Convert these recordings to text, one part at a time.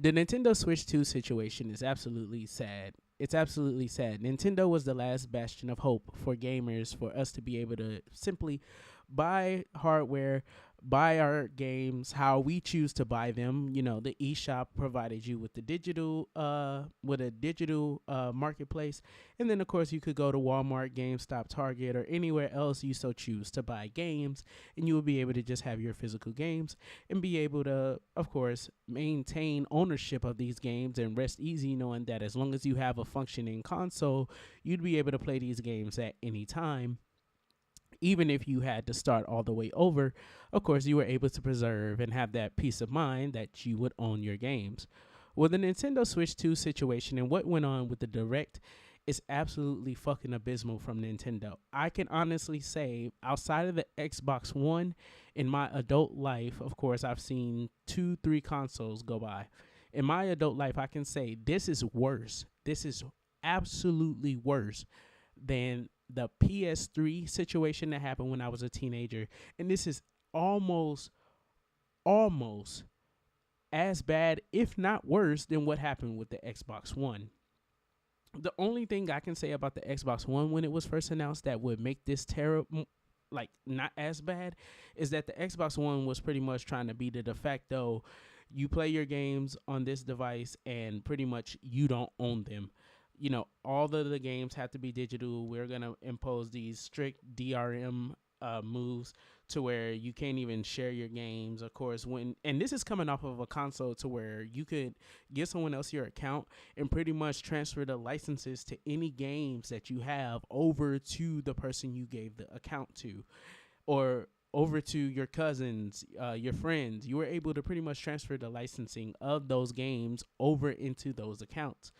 The Nintendo Switch 2 situation is absolutely sad. It's absolutely sad. Nintendo was the last bastion of hope for gamers, for us to be able to simply buy hardware, buy our games how we choose to buy them. You know, the eShop provided you with the digital with a digital marketplace, and then of course you could go to Walmart, GameStop, Target, or anywhere else you so choose to buy games, and you will be able to just have your physical games and be able to, of course, maintain ownership of these games and rest easy knowing that as long as you have a functioning console, you'd be able to play these games at any time. Even if you had to start all the way over, of course, you were able to preserve and have that peace of mind that you would own your games. Well, the Nintendo Switch 2 situation and what went on with the Direct is absolutely fucking abysmal from Nintendo. I can honestly say, outside of the Xbox One, in my adult life, of course, I've seen 2, 3 consoles go by. In my adult life, I can say this is worse. This is absolutely worse than the PS3 situation that happened when I was a teenager. And this is almost, almost as bad, if not worse, than what happened with the Xbox One. The only thing I can say about the Xbox One when it was first announced that would make this terrible, like not as bad, is that the Xbox One was pretty much trying to be the de facto. You play your games on this device and pretty much you don't own them. You know, all of the games have to be digital. We're going to impose these strict DRM moves to where you can't even share your games. Of course, and this is coming off of a console to where you could give someone else your account and pretty much transfer the licenses to any games that you have over to the person you gave the account to, or over to your cousins, your friends. You were able to pretty much transfer the licensing of those games over into those accounts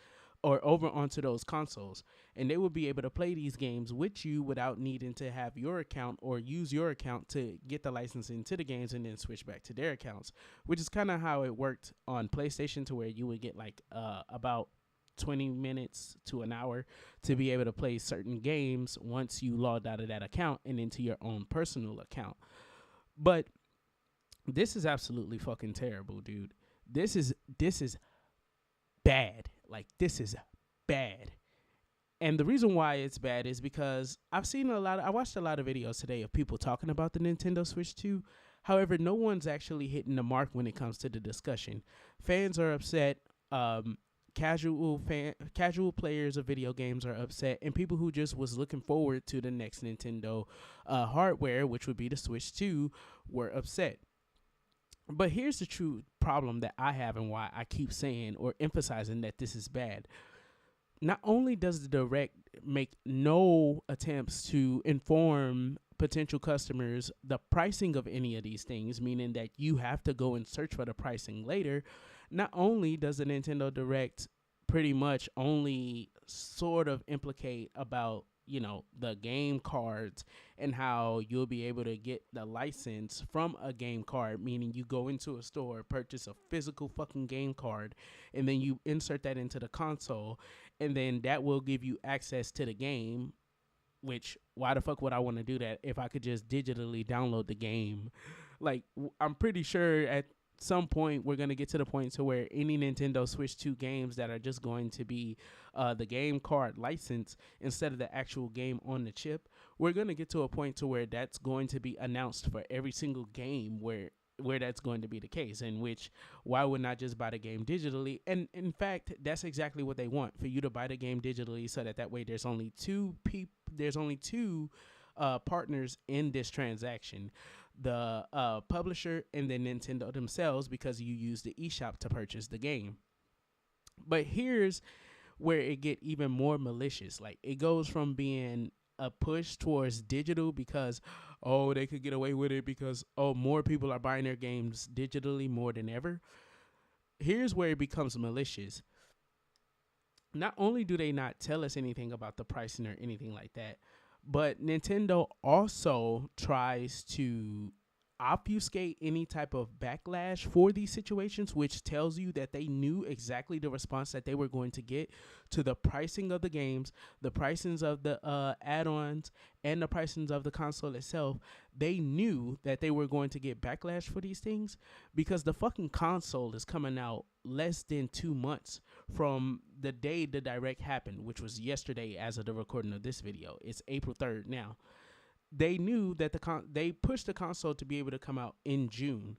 or over onto those consoles, and they would be able to play these games with you without needing to have your account or use your account to get the licensing to the games and then switch back to their accounts, which is kind of how it worked on PlayStation, to where you would get like about 20 minutes to an hour to be able to play certain games once you logged out of that account and into your own personal account. But this is absolutely fucking terrible, dude. This is bad. Like, this is bad. And the reason why it's bad is because I watched a lot of videos today of people talking about the Nintendo Switch 2. However, no one's actually hitting the mark when it comes to the discussion. Fans are upset. Casual players of video games are upset, and people who just was looking forward to the next Nintendo hardware, which would be the Switch 2, were upset. But here's the true problem that I have and why I keep saying or emphasizing that this is bad. Not only does the Direct make no attempts to inform potential customers the pricing of any of these things, meaning that you have to go and search for the pricing later, not only does the Nintendo Direct pretty much only sort of implicate about, you know, the game cards and how you'll be able to get the license from a game card, meaning you go into a store, purchase a physical fucking game card, and then you insert that into the console, and then that will give you access to the game, which why the fuck would I want to do that if I could just digitally download the game? Like, I'm pretty sure at some point we're going to get to the point to where any Nintendo Switch 2 games that are just going to be the game card license instead of the actual game on the chip, we're going to get to a point to where that's going to be announced for every single game where that's going to be the case, in which why would not just buy the game digitally? And in fact, that's exactly what they want, for you to buy the game digitally, so that way there's only two partners in this transaction, the publisher and then Nintendo themselves, because you use the eShop to purchase the game. But here's where it get even more malicious. Like, it goes from being a push towards digital because, oh, they could get away with it because, oh, more people are buying their games digitally more than ever. Here's where it becomes malicious. Not only do they not tell us anything about the pricing or anything like that, but Nintendo also tries to obfuscate any type of backlash for these situations, which tells you that they knew exactly the response that they were going to get to the pricing of the games, the pricings of the add-ons, and the pricings of the console itself. They knew that they were going to get backlash for these things because the fucking console is coming out less than 2 months from the day the direct happened, which was yesterday as of the recording of this video. It's April 3rd now. They knew that they pushed the console to be able to come out in June,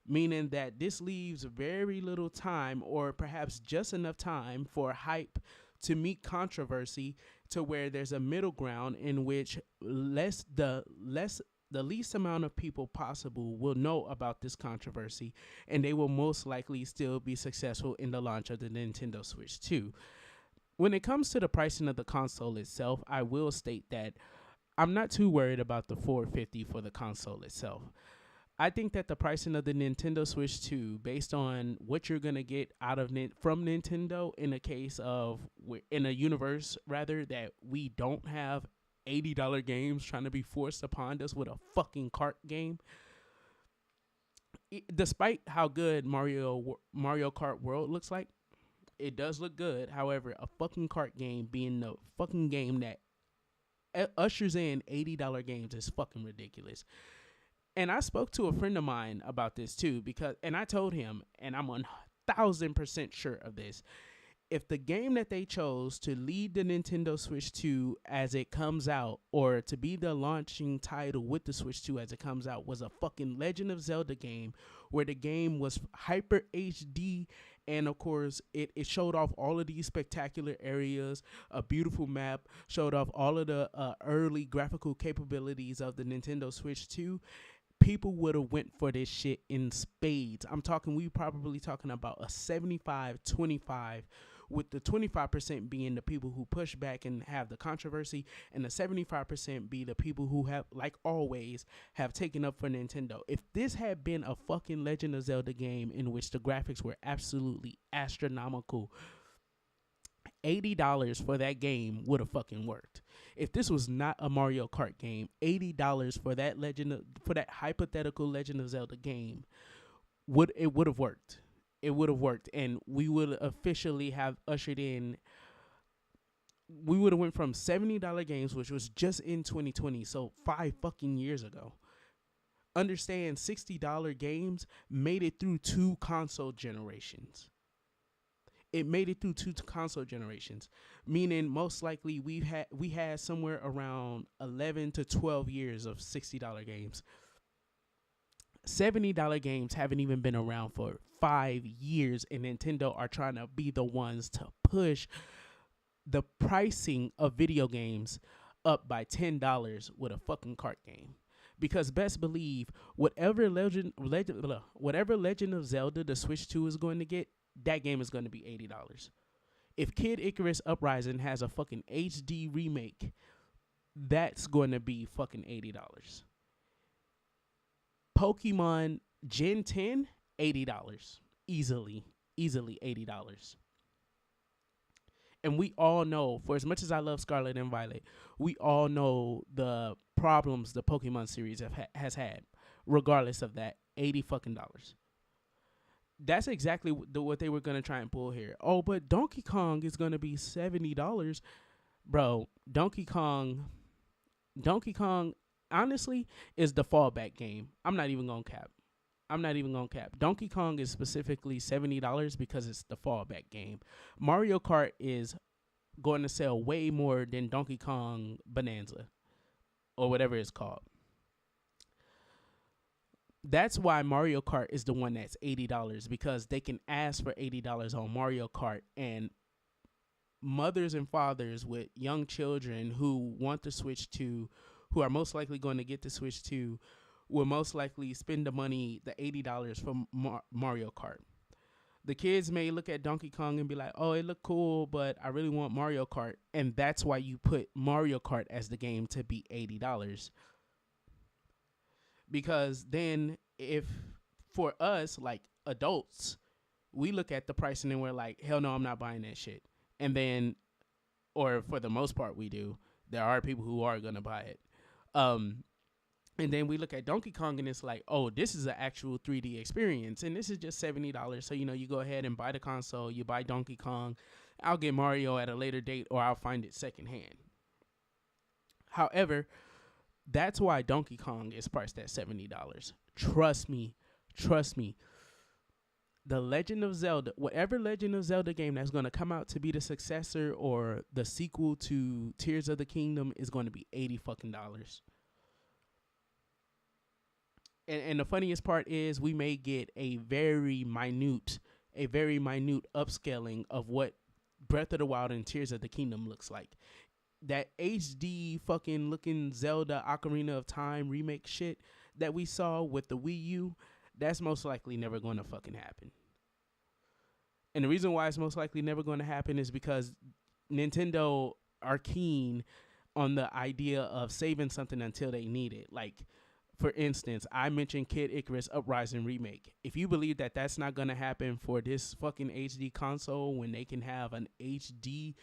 meaning that this leaves very little time, or perhaps just enough time, for hype to meet controversy, to where there's a middle ground in which the least amount of people possible will know about this controversy, and they will most likely still be successful in the launch of the Nintendo Switch 2. When it comes to the pricing of the console itself, I will state that I'm not too worried about the $450 for the console itself. I think that the pricing of the Nintendo Switch 2, based on what you're gonna get out of from Nintendo, in a case of in a universe rather that we don't have $80 games trying to be forced upon us with a fucking cart game. Despite how good Mario Kart World looks like, it does look good. However, a fucking cart game being the fucking game that ushers in $80 games is fucking ridiculous. And I spoke to a friend of mine about this too, and I told him, and I'm 1000% sure of this, if the game that they chose to lead the Nintendo Switch 2 as it comes out, or to be the launching title with the Switch 2 as it comes out, was a fucking Legend of Zelda game, where the game was hyper HD, and of course it showed off all of these spectacular areas, a beautiful map, showed off all of the early graphical capabilities of the Nintendo Switch 2, people would have went for this shit in spades. We probably talking about a 75-25, with the 25% being the people who push back and have the controversy, and the 75% be the people who have, like always, have taken up for Nintendo. If this had been a fucking Legend of Zelda game in which the graphics were absolutely astronomical, $80 for that game would have fucking worked. If this was not a Mario Kart game, $80 for that hypothetical Legend of Zelda game would have worked. It would have worked, and we would officially have ushered in. We would have went from $70 games, which was just in 2020, so 5 fucking years ago. Understand, $60 games made it through 2 console generations. It made it through 2 console generations, meaning most likely we had somewhere around 11 to 12 years of $60 games. $70 games haven't even been around for 5 years, and Nintendo are trying to be the ones to push the pricing of video games up by $10 with a fucking cart game. Because best believe, whatever Legend of Zelda the Switch 2 is going to get, that game is going to be $80. If Kid Icarus Uprising has a fucking HD remake, that's going to be fucking $80. Pokemon Gen 10, $80. Easily $80. And we all know, for as much as I love Scarlet and Violet, we all know the problems the Pokemon series has had. Regardless of that, $80 fucking dollars. That's exactly what they were going to try and pull here. Oh, but Donkey Kong is going to be $70. Bro, Donkey Kong, honestly, is the fallback game. I'm not even going to cap. Donkey Kong is specifically $70 because it's the fallback game. Mario Kart is going to sell way more than Donkey Kong Bonanza, or whatever it's called. That's why Mario Kart is the one that's $80, because they can ask for $80 on Mario Kart, and mothers and fathers with young children who want the Switch 2, who are most likely going to get the Switch 2, will most likely spend the money, the $80 for Mario Kart. The kids may look at Donkey Kong and be like, oh, it look cool, but I really want Mario Kart. And that's why you put Mario Kart as the game to be $80. Because then, if for us, like adults, we look at the pricing and we're like, hell no, I'm not buying that shit. And then, or for the most part we do, there are people who are going to buy it. And then we look at Donkey Kong and it's like, oh, this is an actual 3D experience. And this is just $70. So, you go ahead and buy the console, you buy Donkey Kong. I'll get Mario at a later date or I'll find it secondhand. However, that's why Donkey Kong is priced at $70. Trust me. Trust me. The Legend of Zelda, whatever Legend of Zelda game that's going to come out to be the successor or the sequel to Tears of the Kingdom is going to be $80 fucking dollars. And the funniest part is we may get a very minute upscaling of what Breath of the Wild and Tears of the Kingdom looks like. That HD fucking looking Zelda Ocarina of Time remake shit that we saw with the Wii U, that's most likely never going to fucking happen. And the reason why it's most likely never going to happen is because Nintendo are keen on the idea of saving something until they need it. Like, for instance, I mentioned Kid Icarus Uprising Remake. If you believe that that's not going to happen for this fucking HD console when they can have an HD,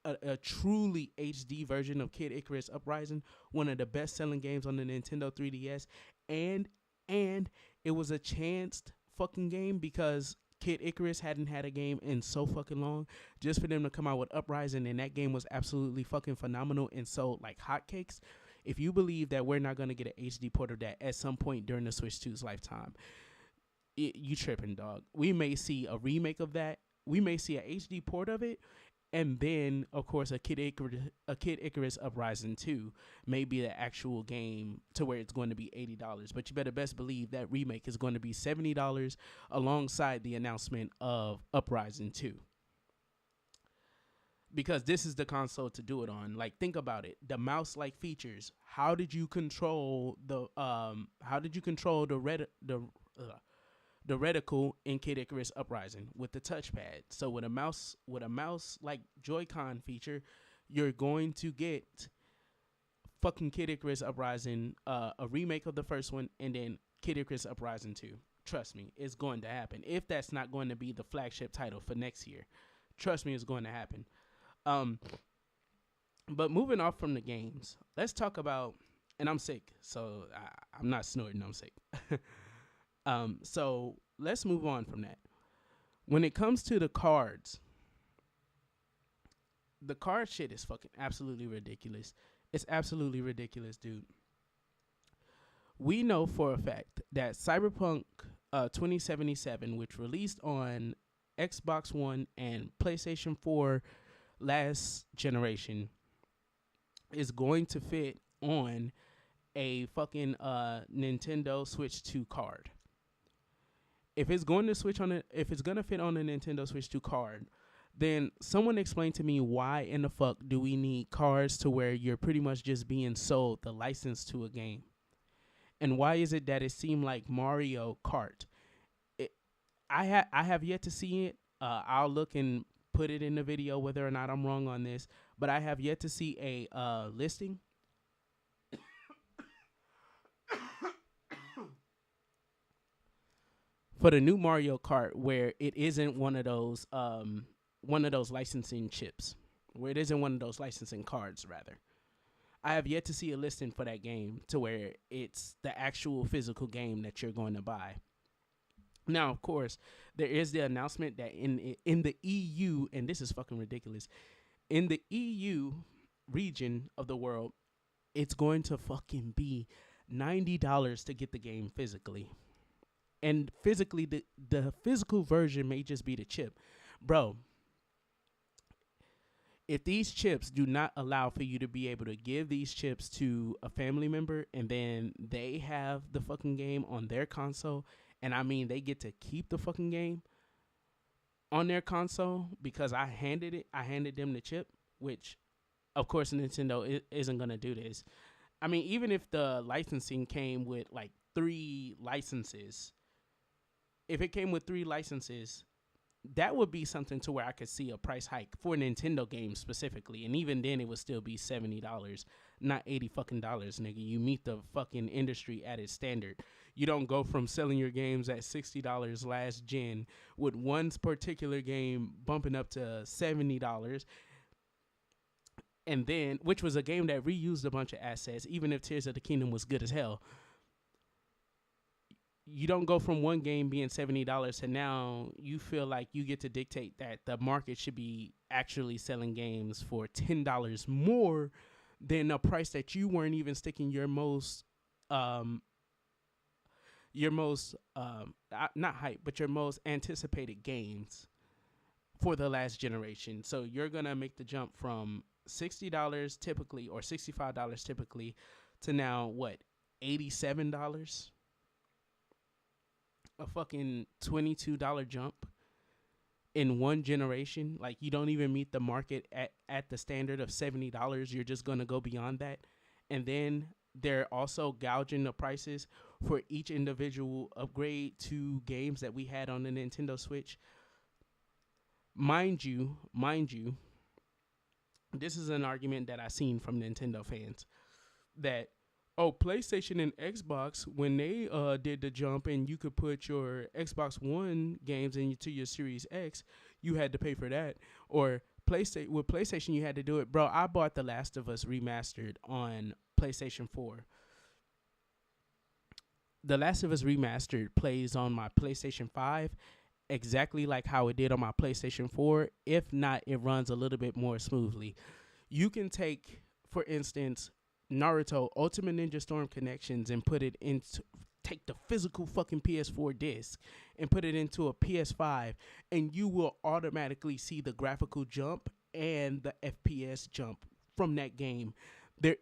a truly HD version of Kid Icarus Uprising, one of the best-selling games on the Nintendo 3DS, and it was a chanced fucking game because Kid Icarus hadn't had a game in so fucking long. Just for them to come out with Uprising and that game was absolutely fucking phenomenal and sold like hotcakes. If you believe that we're not going to get an HD port of that at some point during the Switch 2's lifetime, you tripping, dog. We may see a remake of that. We may see an HD port of it. And then, of course, a Kid Icarus Uprising 2 may be the actual game to where it's going to be $80. But you better best believe that remake is going to be $70 alongside the announcement of Uprising 2. Because this is the console to do it on. Like, think about it. The mouse-like features. How did you control the reticle in Kid Icarus Uprising with the touchpad? So with a mouse like Joy-Con feature, you're going to get fucking Kid Icarus Uprising, a remake of the first one, and then Kid Icarus Uprising 2. Trust me, it's going to happen. If that's not going to be the flagship title for next year, trust me, it's going to happen. But moving off from the games, let's talk about, and I'm sick, so I'm not snorting, I'm sick. So let's move on from that. When it comes to the card shit is fucking absolutely ridiculous. It's absolutely ridiculous, dude. We know for a fact that Cyberpunk 2077, which released on Xbox One and PlayStation 4 last generation, is going to fit on a fucking Nintendo Switch 2 card. If it's going to fit on a Nintendo Switch 2 card, then someone explain to me why in the fuck do we need cards to where you're pretty much just being sold the license to a game? And why is it that it seemed like Mario Kart? I have yet to see it. I'll look and put it in the video whether or not I'm wrong on this, but I have yet to see a listing for the new Mario Kart where it isn't one of those licensing chips, where it isn't one of those licensing cards, rather. I have yet to see a listing for that game to where it's the actual physical game that you're going to buy. Now, of course, there is the announcement that in the EU, and this is fucking ridiculous, in the EU region of the world, it's going to fucking be $90 to get the game physically. And physically, the physical version may just be the chip. Bro, if these chips do not allow for you to be able to give these chips to a family member and then they have the fucking game on their console, and I mean they get to keep the fucking game on their console because I handed them the chip, which of course Nintendo isn't going to do this. I mean, even if the licensing came with like 3 licenses, if it came with 3 licenses, that would be something to where I could see a price hike for Nintendo games specifically. And even then it would still be $70, not $80 fucking dollars, nigga. You meet the fucking industry at its standard. You don't go from selling your games at $60 last gen with one particular game bumping up to $70 And then, which was a game that reused a bunch of assets, even if Tears of the Kingdom was good as hell. You don't go from one game being $70 to now you feel like you get to dictate that the market should be actually selling games for $10 more than a price that you weren't even sticking um your most not hype, but your most anticipated games for the last generation. So you're gonna make the jump from $60 typically or $65 typically to now what, $87? A fucking $22 jump in one generation. Like, you don't even meet the market at the standard of $70. You're just gonna go beyond that. And then they're also gouging the prices for each individual upgrade to games that we had on the Nintendo Switch. Mind you, this is an argument that I seen from Nintendo fans that, oh, PlayStation and Xbox, when they did the jump and you could put your Xbox One games into your Series X, you had to pay for that. Or with PlayStation, you had to do it. Bro, I bought The Last of Us Remastered on PlayStation 4. The Last of Us Remastered plays on my PlayStation 5 exactly like how it did on my PlayStation 4. If not, it runs a little bit more smoothly. You can take, for instance, Naruto Ultimate Ninja Storm Connections and take the physical fucking PS4 disc and put it into a PS5, and you will automatically see the graphical jump and the FPS jump from that game. There,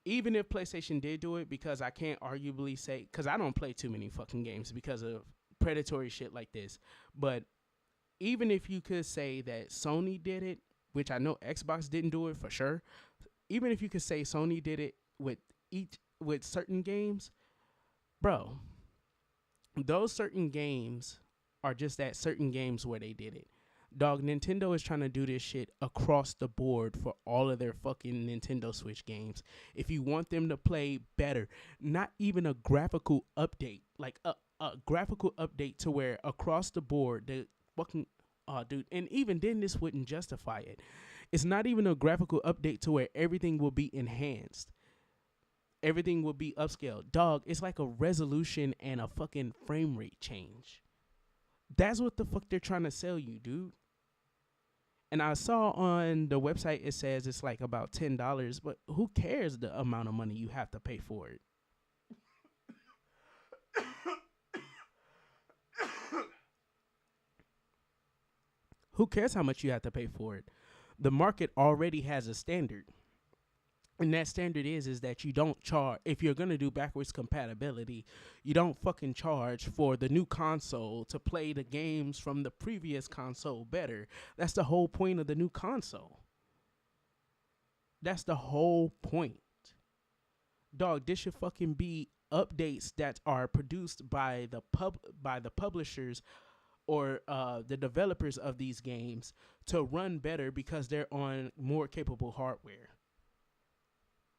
even if PlayStation did do it, because I can't arguably say, because I don't play too many fucking games because of predatory shit like this, but even if you could say that Sony did it, which I know Xbox didn't do it for sure, even if you could say Sony did it with certain games, bro, those certain games are just that, certain games where they did it. Dog, Nintendo is trying to do this shit across the board for all of their fucking Nintendo Switch games. If you want them to play better, not even a graphical update, like a graphical update to where across the board, the fucking, oh, dude, and even then this wouldn't justify it. It's not even a graphical update to where everything will be enhanced. Everything will be upscaled. Dog, it's like a resolution and a fucking frame rate change. That's what the fuck they're trying to sell you, dude. And I saw on the website it says it's like about $10, but who cares the amount of money you have to pay for it? Who cares how much you have to pay for it? The market already has a standard. And that standard is that you don't charge, if you're going to do backwards compatibility, you don't fucking charge for the new console to play the games from the previous console better. That's the whole point of the new console. That's the whole point. Dog, this should fucking be updates that are produced by the publishers or the developers of these games to run better because they're on more capable hardware.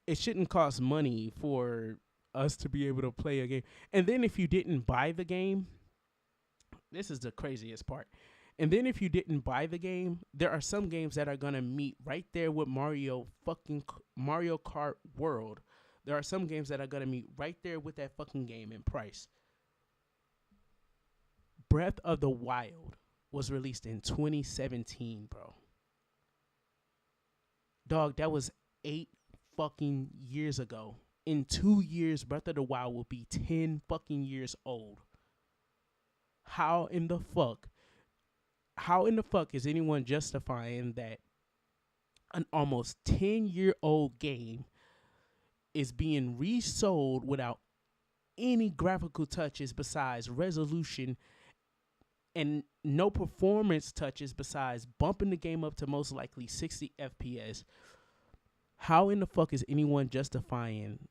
It shouldn't cost money for us to be able to play a game. And then if you didn't buy the game, this is the craziest part. And then if you didn't buy the game, there are some games that are going to meet right there with Mario Kart World. There are some games that are going to meet right there with that fucking game in price. Breath of the Wild was released in 2017, bro. Dog, that was 8 fucking years ago. In 2 years, Breath of the Wild will be 10 fucking years old. How in the fuck is anyone justifying that an almost 10-year-old game is being resold without any graphical touches besides resolution and no performance touches besides bumping the game up to most likely 60 FPS? How in the fuck is anyone justifying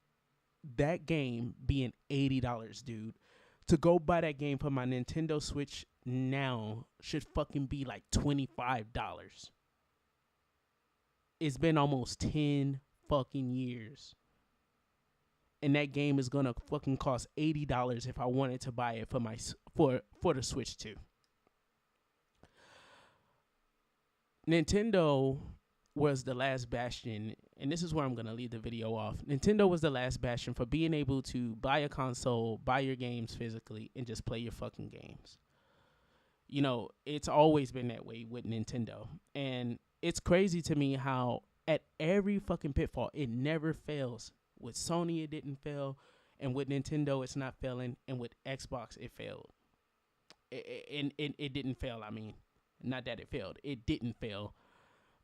that game being $80, dude? To go buy that game for my Nintendo Switch now should fucking be like $25. It's been almost 10 fucking years. And that game is gonna fucking cost $80 if I wanted to buy it for the Switch 2. Nintendo was the last bastion, and this is where I'm gonna leave the video off. Nintendo was the last bastion for being able to buy a console, buy your games physically, and just play your fucking games. You know, it's always been that way with Nintendo. And it's crazy to me how at every fucking pitfall, it never fails. With Sony, it didn't fail. And with Nintendo, it's not failing. And with Xbox, it failed. It didn't fail, I mean. Not that it failed. It didn't fail.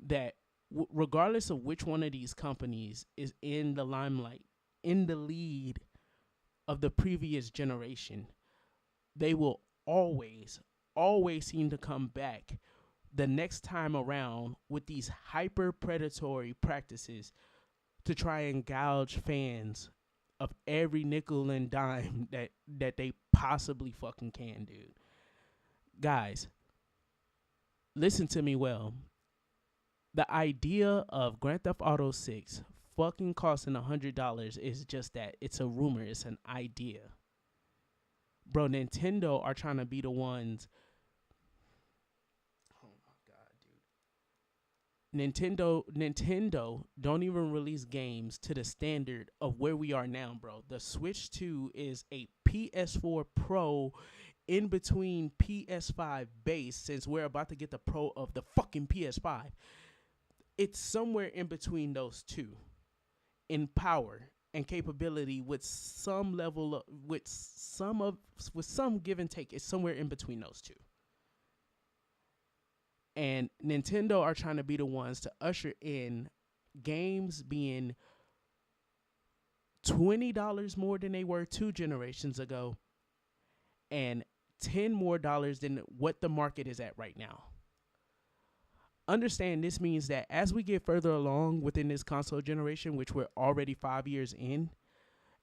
That regardless of which one of these companies is in the limelight, in the lead of the previous generation, they will always seem to come back the next time around with these hyper predatory practices to try and gouge fans of every nickel and dime that they possibly fucking can, dude. Guys, listen to me well. The idea of Grand Theft Auto 6 fucking costing $100 is just that. It's a rumor. It's an idea. Bro, Nintendo are trying to be the ones. Oh my god, dude. Nintendo don't even release games to the standard of where we are now, bro. The Switch 2 is a PS4 Pro in between PS5 base, since we're about to get the Pro of the fucking PS5. It's somewhere in between those two in power and capability, with some level of, with some give and take. It's somewhere in between those two. And Nintendo are trying to be the ones to usher in games being $20 more than they were 2 generations ago, and $10 more than what the market is at right now. Understand, this means that as we get further along within this console generation, which we're already 5 years in,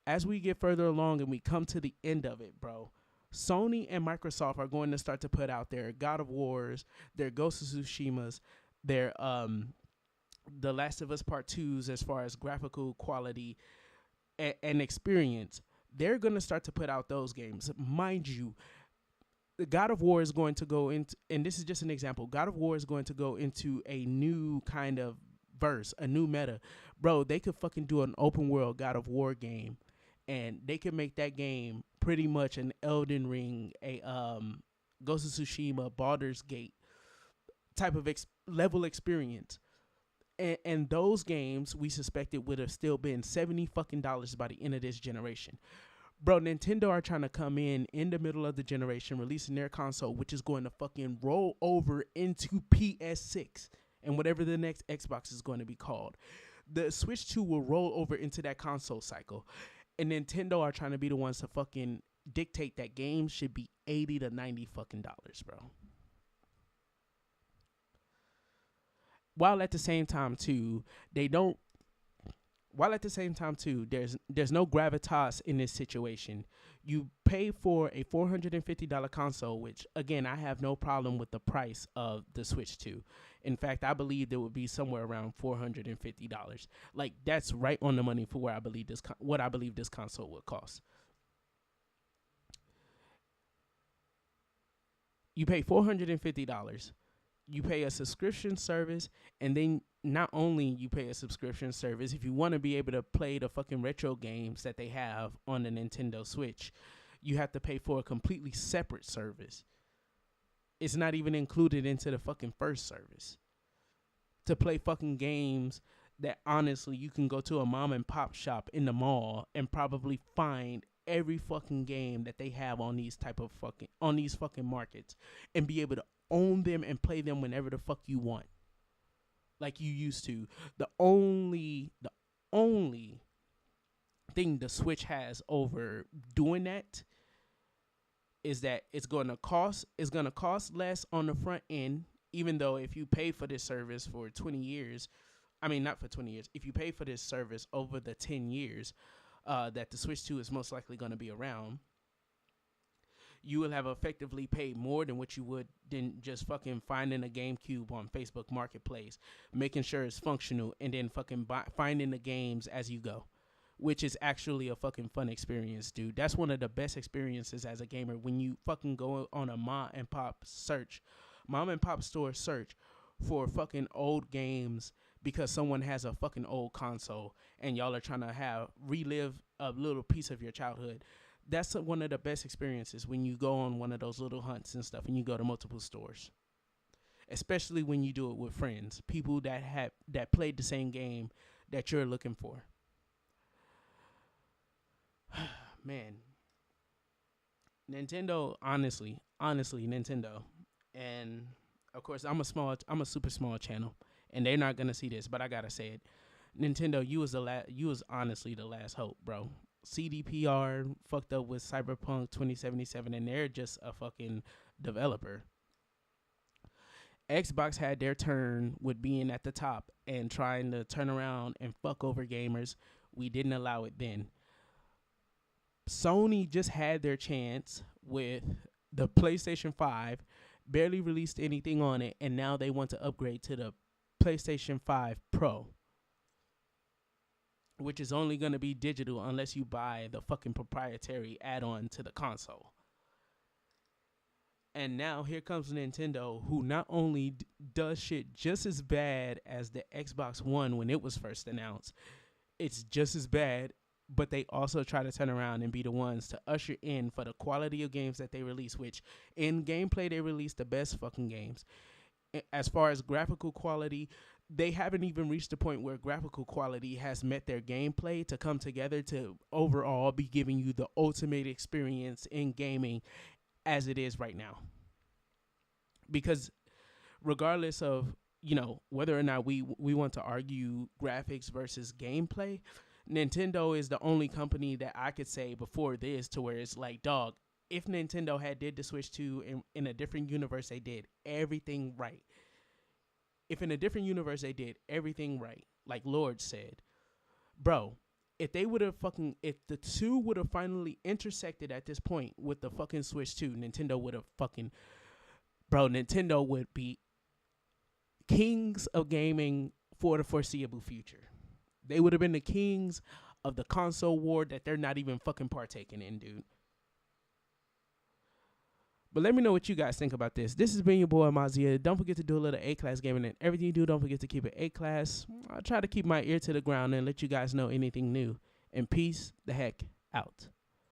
as we get further along and we come to the end of it, bro, Sony and Microsoft are going to start to put out their God of Wars, their Ghost of Tsushimas, their The Last of Us Part 2s as far as graphical quality and experience. They're going to start to put out those games. Mind you, the God of War is going to go into, and this is just an example, God of War is going to go into a new kind of verse, a new meta. Bro, they could fucking do an open world God of War game, and they could make that game pretty much an Elden Ring, a Ghost of Tsushima, Baldur's Gate type of level experience. And those games, we suspected, would have still been $70 fucking by the end of this generation. Bro, Nintendo are trying to come in the middle of the generation, releasing their console, which is going to fucking roll over into PS6 and whatever the next Xbox is going to be called. The Switch 2 will roll over into that console cycle. And Nintendo are trying to be the ones to fucking dictate that games should be $80 to $90 fucking dollars, bro. While at the same time too, there's no gravitas in this situation. You pay for a $450 console, which again, I have no problem with the price of the Switch 2. In fact, I believe there would be somewhere around $450. Like, that's right on the money for where I believe what I believe this console would cost. You pay $450. You pay a subscription service, and then not only you pay a subscription service, if you want to be able to play the fucking retro games that they have on the Nintendo Switch, you have to pay for a completely separate service. It's not even included into the fucking first service. To play fucking games that honestly you can go to a mom and pop shop in the mall and probably find every fucking game that they have on these fucking markets, and be able to own them and play them whenever the fuck you want, like you used to. The only thing the Switch has over doing that is that it's gonna cost less on the front end. Even though if you pay for this service for 20 years, I mean not for 20 years, if you pay for this service over the 10 years that the Switch 2 is most likely going to be around, you will have effectively paid more than what you would than just fucking finding a GameCube on Facebook Marketplace, making sure it's functional, and then fucking finding the games as you go, which is actually a fucking fun experience, dude. That's one of the best experiences as a gamer, when you fucking go on a mom and pop store search for fucking old games because someone has a fucking old console and y'all are trying to have relive a little piece of your childhood. That's one of the best experiences when you go on one of those little hunts and stuff and you go to multiple stores. Especially when you do it with friends, people that played the same game that you're looking for. Man, Nintendo, honestly, Nintendo, and of course, I'm a super small channel, and they're not gonna see this, but I gotta say it. Nintendo, you was honestly the last hope, bro. CDPR fucked up with Cyberpunk 2077, and they're just a fucking developer. Xbox had their turn with being at the top and trying to turn around and fuck over gamers. We didn't allow it then. Sony just had their chance with the PlayStation 5, barely released anything on it, and now they want to upgrade to the PlayStation 5 Pro, which is only going to be digital unless you buy the fucking proprietary add-on to the console. And now here comes Nintendo, who not only does shit just as bad as the Xbox One when it was first announced, it's just as bad, but they also try to turn around and be the ones to usher in for the quality of games that they release, which in gameplay, they release the best fucking games. As far as graphical quality, they haven't even reached the point where graphical quality has met their gameplay to come together to overall be giving you the ultimate experience in gaming as it is right now. Because regardless of, whether or not we want to argue graphics versus gameplay, Nintendo is the only company that I could say before this to where it's like, dog, if Nintendo had did the Switch 2 in a different universe, they did everything right. If in a different universe they did everything right, like Lord said, bro, if the two would have finally intersected at this point with the fucking Switch 2, Nintendo would be kings of gaming for the foreseeable future. They would have been the kings of the console war that they're not even fucking partaking in, dude. But let me know what you guys think about this. This has been your boy Mazia. Don't forget to do a little A-class gaming, and everything you do, don't forget to keep it A-class. I'll try to keep my ear to the ground and let you guys know anything new. And peace the heck out.